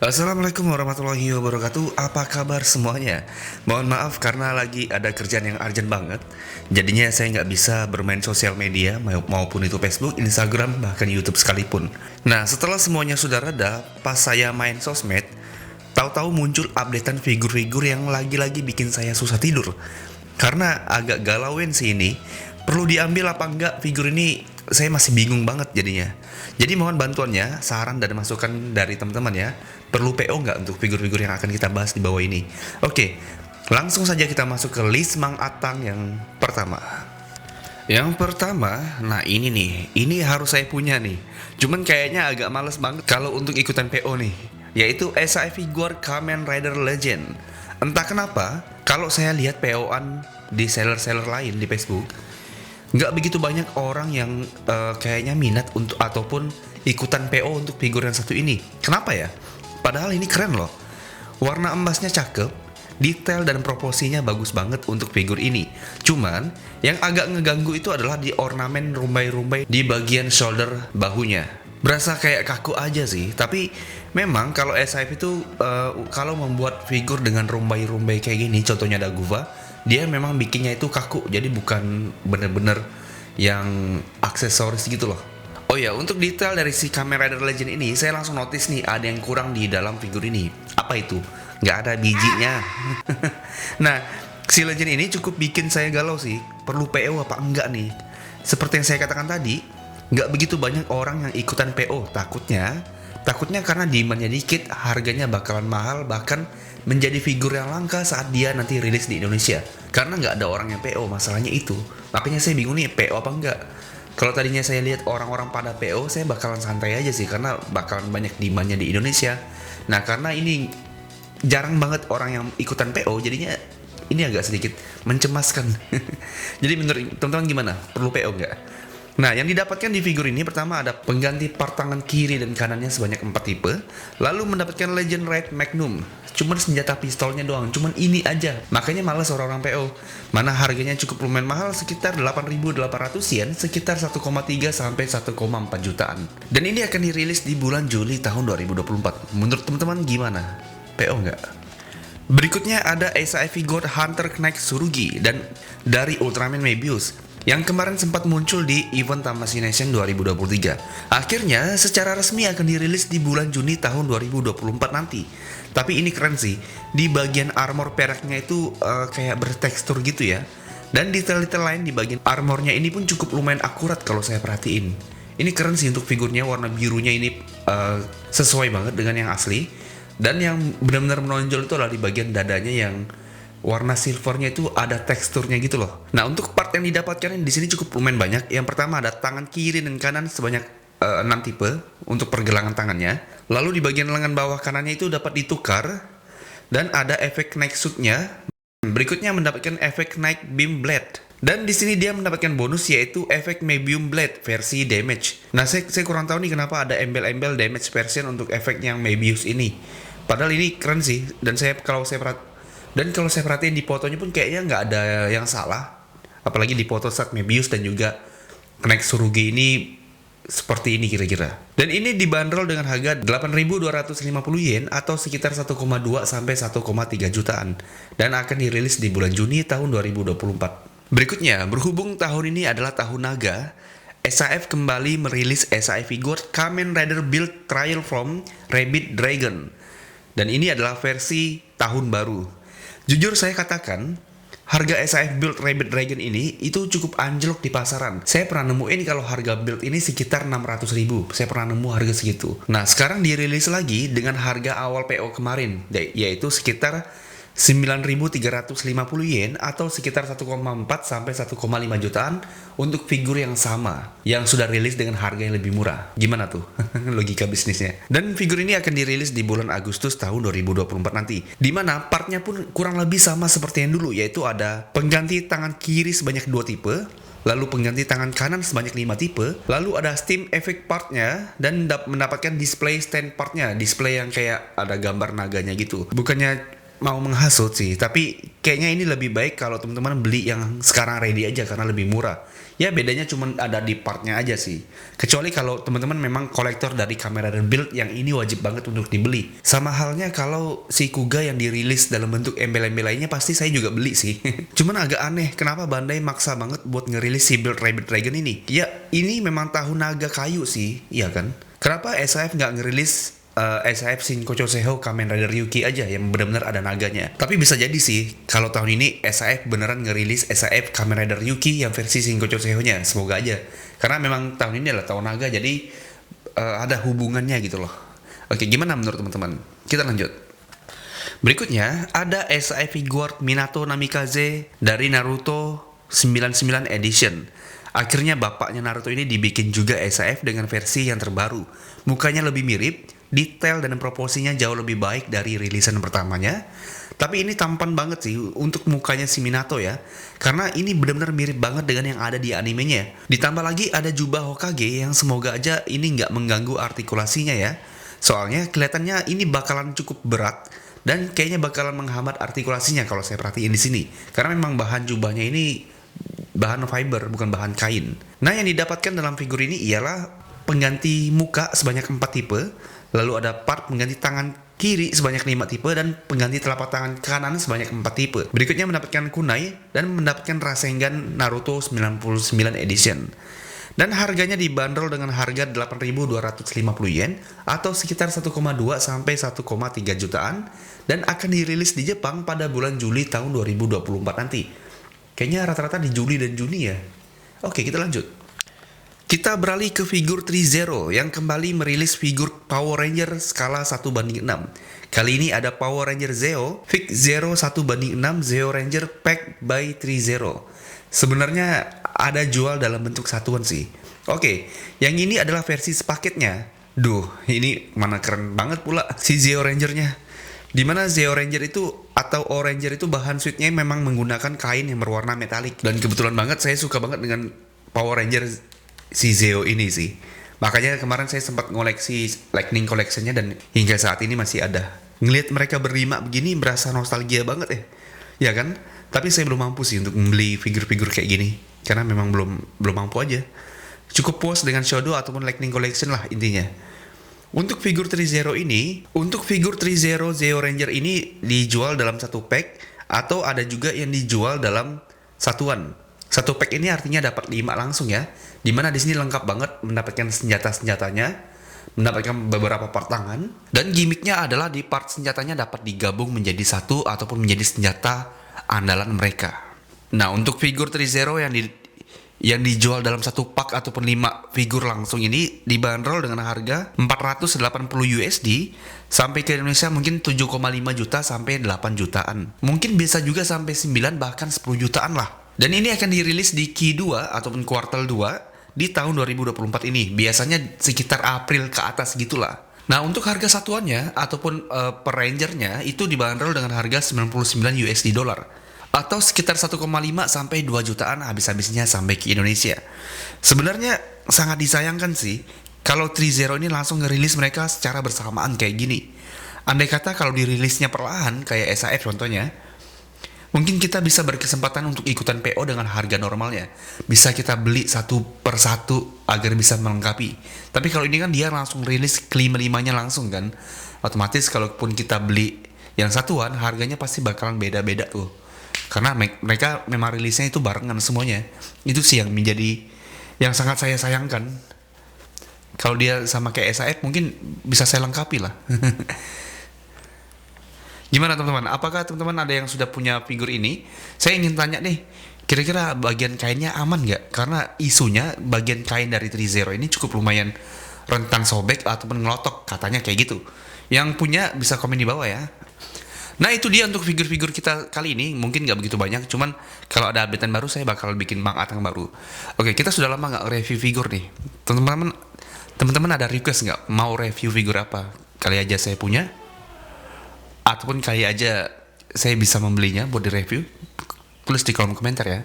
Assalamualaikum warahmatullahi wabarakatuh. Apa kabar semuanya? Mohon maaf karena lagi ada kerjaan yang urgent banget. Jadinya saya nggak bisa bermain sosial media maupun itu Facebook, Instagram, bahkan YouTube sekalipun. Nah, setelah semuanya sudah reda, pas saya main sosmed, tahu-tahu muncul updatean figur-figur yang lagi-lagi bikin saya susah tidur. Karena agak galauin sih ini. Perlu diambil apa enggak figur ini, saya masih bingung banget jadinya. Jadi mohon bantuannya, saran dan masukan dari teman-teman ya. Perlu PO nggak untuk figur-figur yang akan kita bahas di bawah ini? Oke, langsung saja kita masuk ke list Mang Atang yang pertama. Yang pertama, nah ini nih, ini harus saya punya nih. Cuman kayaknya agak males banget kalau untuk ikutan PO nih, yaitu SAI Figure Kamen Rider Legend. Entah kenapa, kalau saya lihat PO-an di seller-seller lain di Facebook, nggak begitu banyak orang yang kayaknya minat untuk ataupun ikutan PO untuk figur yang satu ini. Kenapa ya? Padahal ini keren loh. Warna emasnya cakep, detail dan proporsinya bagus banget untuk figur ini. Cuman, yang agak ngeganggu itu adalah di ornamen rumbai-rumbai di bagian shoulder bahunya. Berasa kayak kaku aja sih, tapi memang kalau SIF itu kalau membuat figur dengan rumbai-rumbai kayak gini, contohnya Daguva, dia memang bikinnya itu kaku, jadi bukan bener-bener yang aksesoris gitu loh. Oh ya, untuk detail dari si Kamen Rider Legend ini, saya langsung notice nih ada yang kurang di dalam figur ini. Apa itu? Nggak ada bijinya. Nah, si Legend ini cukup bikin saya galau sih. Perlu PO apa enggak nih? Seperti yang saya katakan tadi, nggak begitu banyak orang yang ikutan PO. Takutnya karena demandnya dikit, harganya bakalan mahal, bahkan menjadi figur yang langka saat dia nanti rilis di Indonesia. Karena nggak ada orang yang PO, masalahnya itu. Makanya saya bingung nih, PO apa enggak? Kalau tadinya saya lihat orang-orang pada PO, saya bakalan santai aja sih, karena bakalan banyak demandnya di Indonesia. Nah, karena ini jarang banget orang yang ikutan PO, jadinya ini agak sedikit mencemaskan. Jadi menurut teman-teman gimana? Perlu PO nggak? Nah, yang didapatkan di figur ini pertama ada pengganti part tangan kiri dan kanannya sebanyak 4 tipe, lalu mendapatkan Legend Red Magnum, cuman senjata pistolnya doang, cuman ini aja. Makanya malas orang-orang PO. Mana harganya cukup lumayan mahal, sekitar 8.800 yen, sekitar 1,3 sampai 1,4 jutaan. Dan ini akan dirilis di bulan Juli tahun 2024. Menurut teman-teman gimana? PO nggak? Berikutnya ada SAI Figure Hunter Knight Tsurugi dan dari Ultraman Mebius yang kemarin sempat muncul di event Tamashii Nation 2023. Akhirnya secara resmi akan dirilis di bulan Juni tahun 2024 nanti. Tapi ini keren sih, di bagian armor peraknya itu kayak bertekstur gitu ya. Dan detail-detail lain di bagian armornya ini pun cukup lumayan akurat kalau saya perhatiin. Ini keren sih untuk figurnya, warna birunya ini sesuai banget dengan yang asli. Dan yang benar-benar menonjol itu adalah di bagian dadanya yang warna silvernya itu ada teksturnya gitu loh. Nah, untuk part yang didapatkan di sini cukup lumayan banyak. Yang pertama ada tangan kiri dan kanan sebanyak 6 tipe untuk pergelangan tangannya. Lalu di bagian lengan bawah kanannya itu dapat ditukar dan ada efek Knight Suit-nya. Berikutnya mendapatkan efek Knight Beam Blade. Dan di sini dia mendapatkan bonus yaitu efek Mebium Blade versi damage. Nah, saya kurang tahu nih kenapa ada embel-embel damage version untuk efek yang Mebius ini. Padahal ini keren sih, dan kalau saya perhatiin di fotonya pun kayaknya nggak ada yang salah. Apalagi di foto saat Mebius dan juga Knight Tsurugi ini seperti ini kira-kira. Dan ini dibanderol dengan harga 8.250 yen atau sekitar 1,2 sampai 1,3 jutaan. Dan akan dirilis di bulan Juni tahun 2024. Berikutnya, berhubung tahun ini adalah tahun naga, SAF kembali merilis SAI Figure Kamen Rider Build Trial from Rabbit Dragon. Dan ini adalah versi tahun baru. Jujur saya katakan, harga SAF Build Rabbit Dragon ini itu cukup anjlok di pasaran. Saya pernah nemuin kalau harga build ini sekitar 600.000. Saya pernah nemu harga segitu. Nah, sekarang dirilis lagi dengan harga awal PO kemarin, yaitu sekitar 9.350 yen atau sekitar 1,4 sampai 1,5 jutaan untuk figur yang sama yang sudah rilis dengan harga yang lebih murah. Gimana tuh logika bisnisnya? Dan figur ini akan dirilis di bulan Agustus tahun 2024 nanti. Dimana partnya pun kurang lebih sama seperti yang dulu, yaitu ada pengganti tangan kiri sebanyak 2 tipe, lalu pengganti tangan kanan sebanyak 5 tipe, lalu ada steam effect partnya, dan mendapatkan display stand partnya, display yang kayak ada gambar naganya gitu. Bukannya mau menghasut sih, tapi kayaknya ini lebih baik kalau teman-teman beli yang sekarang ready aja karena lebih murah. Ya bedanya cuma ada di partnya aja sih. Kecuali kalau teman-teman memang kolektor dari kamera dan build, yang ini wajib banget untuk dibeli. Sama halnya kalau si Kuga yang dirilis dalam bentuk embel-embel lainnya, pasti saya juga beli sih. Cuman agak aneh kenapa Bandai maksa banget buat ngerilis si build Rabbit Dragon ini. Ya ini memang tahun naga kayu sih, iya kan? Kenapa SAF nggak ngerilis SAF Shinkocho Seho Kamen Rider Yuki aja yang benar-benar ada naganya? Tapi bisa jadi sih kalau tahun ini SAF beneran ngerilis SAF Kamen Rider Yuki yang versi Shinkocho Seho-nya. Semoga aja. Karena memang tahun ini adalah tahun naga, jadi ada hubungannya gitu loh. Oke, gimana menurut teman-teman? Kita lanjut. Berikutnya ada SAF figure Minato Namikaze dari Naruto 99 Edition. Akhirnya bapaknya Naruto ini dibikin juga SAF dengan versi yang terbaru. Mukanya lebih mirip, detail dan proporsinya jauh lebih baik dari rilisan pertamanya. Tapi ini tampan banget sih untuk mukanya si Minato ya, karena ini benar-benar mirip banget dengan yang ada di animenya. Ditambah lagi ada jubah Hokage yang semoga aja ini nggak mengganggu artikulasinya ya. Soalnya kelihatannya ini bakalan cukup berat dan kayaknya bakalan menghambat artikulasinya kalau saya perhatiin di sini. Karena memang bahan jubahnya ini bahan fiber, bukan bahan kain. Nah, yang didapatkan dalam figur ini ialah pengganti muka sebanyak 4 tipe, lalu ada part pengganti tangan kiri sebanyak 5 tipe, dan pengganti telapak tangan kanan sebanyak 4 tipe. Berikutnya mendapatkan kunai dan mendapatkan Rasengan Naruto 99 Edition. Dan harganya dibanderol dengan harga 8.250 yen atau sekitar 1,2 sampai 1,3 jutaan, dan akan dirilis di Jepang pada bulan Juli tahun 2024 nanti. Kayaknya rata-rata di Juli dan Juni ya. Oke, kita lanjut. Kita beralih ke figur Trizero yang kembali merilis figur Power Ranger skala 1:6. Kali ini ada Power Ranger Zeo, Fig Zero 1:6 Zeo Ranger Pack by Trizero. Sebenarnya ada jual dalam bentuk satuan sih. Oke, yang ini adalah versi sepaketnya. Duh, ini mana keren banget pula si Zeo Rangernya. Dimana Zeo Ranger itu atau Oranger itu bahan suitnya memang menggunakan kain yang berwarna metalik. Dan kebetulan banget saya suka banget dengan Power Ranger si Zeo ini sih. Makanya kemarin saya sempat ngoleksi Lightning Collection-nya dan hingga saat ini masih ada. Ngelihat mereka berlima begini berasa nostalgia banget ya. Ya kan? Tapi saya belum mampu sih untuk membeli figur-figur kayak gini. Karena memang belum mampu aja. Cukup puas dengan Shodo ataupun Lightning Collection lah intinya. Untuk figur Trizero Zeo Ranger ini dijual dalam satu pack atau ada juga yang dijual dalam satuan. Satu pack ini artinya dapat 5 langsung ya. Dimana di sini lengkap banget, mendapatkan senjata-senjatanya, mendapatkan beberapa part tangan, dan gimmicknya adalah di part senjatanya dapat digabung menjadi satu ataupun menjadi senjata andalan mereka. Nah, untuk figur Trizero yang dijual dalam satu pak ataupun 5 figur langsung ini dibanderol dengan harga 480 USD sampai ke Indonesia mungkin 7,5 juta sampai 8 jutaan. Mungkin bisa juga sampai 9 bahkan 10 jutaan lah. Dan ini akan dirilis di Q2 ataupun kuartal 2 di tahun 2024 ini. Biasanya sekitar April ke atas gitulah. Nah, untuk harga satuannya ataupun per rangernya itu dibanderol dengan harga 99 USD dolar. Atau sekitar 1,5 sampai 2 jutaan habis-habisnya sampai ke Indonesia. Sebenarnya sangat disayangkan sih kalau Trizero ini langsung ngerilis mereka secara bersamaan kayak gini. Andai kata kalau dirilisnya perlahan kayak SAF contohnya, mungkin kita bisa berkesempatan untuk ikutan PO dengan harga normalnya. Bisa kita beli satu per satu agar bisa melengkapi. Tapi kalau ini kan dia langsung rilis kelima-limanya langsung kan. Otomatis kalaupun kita beli yang satuan, harganya pasti bakalan beda-beda tuh. Karena mereka memang rilisnya itu barengan semuanya. Itu sih yang menjadi yang sangat saya sayangkan. Kalau dia sama kayak SAF mungkin bisa saya lengkapi lah. Gimana teman-teman? Apakah teman-teman ada yang sudah punya figur ini? Saya ingin tanya nih, kira-kira bagian kainnya aman nggak? Karena isunya bagian kain dari Trizero ini cukup lumayan rentan sobek ataupun ngelotok, katanya kayak gitu. Yang punya bisa komen di bawah ya. Nah, itu dia untuk figur-figur kita kali ini. Mungkin nggak begitu banyak, cuman kalau ada updatean baru saya bakal bikin Mang Atang baru. Oke, kita sudah lama nggak review figur nih. Teman-teman ada request nggak mau review figur apa? Kali aja saya punya, ataupun kali aja saya bisa membelinya buat direview. Tulis di kolom komentar ya.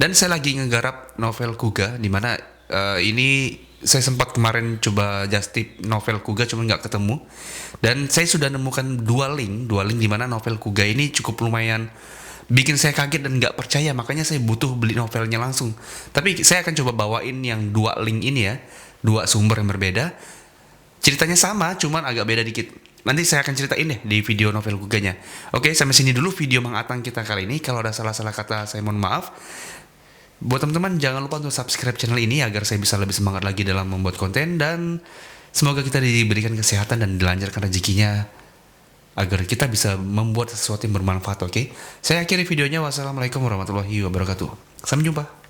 Dan saya lagi ngegarap novel Kuga, dimana Ini saya sempat kemarin coba just tip novel Kuga, cuma nggak ketemu. Dan saya sudah nemukan dua link di mana novel Kuga ini cukup lumayan bikin saya kaget dan nggak percaya. Makanya saya butuh beli novelnya langsung. Tapi saya akan coba bawain yang dua link ini ya, dua sumber yang berbeda. Ceritanya sama, cuman agak beda dikit. Nanti saya akan ceritain deh di video novel Kuganya. Oke, sampai sini dulu video Mang Atang kita kali ini. Kalau ada salah-salah kata, saya mohon maaf. Buat teman-teman, jangan lupa untuk subscribe channel ini agar saya bisa lebih semangat lagi dalam membuat konten. Dan semoga kita diberikan kesehatan dan dilancarkan rezekinya agar kita bisa membuat sesuatu yang bermanfaat, oke? Saya akhiri videonya. Wassalamualaikum warahmatullahi wabarakatuh. Sampai jumpa.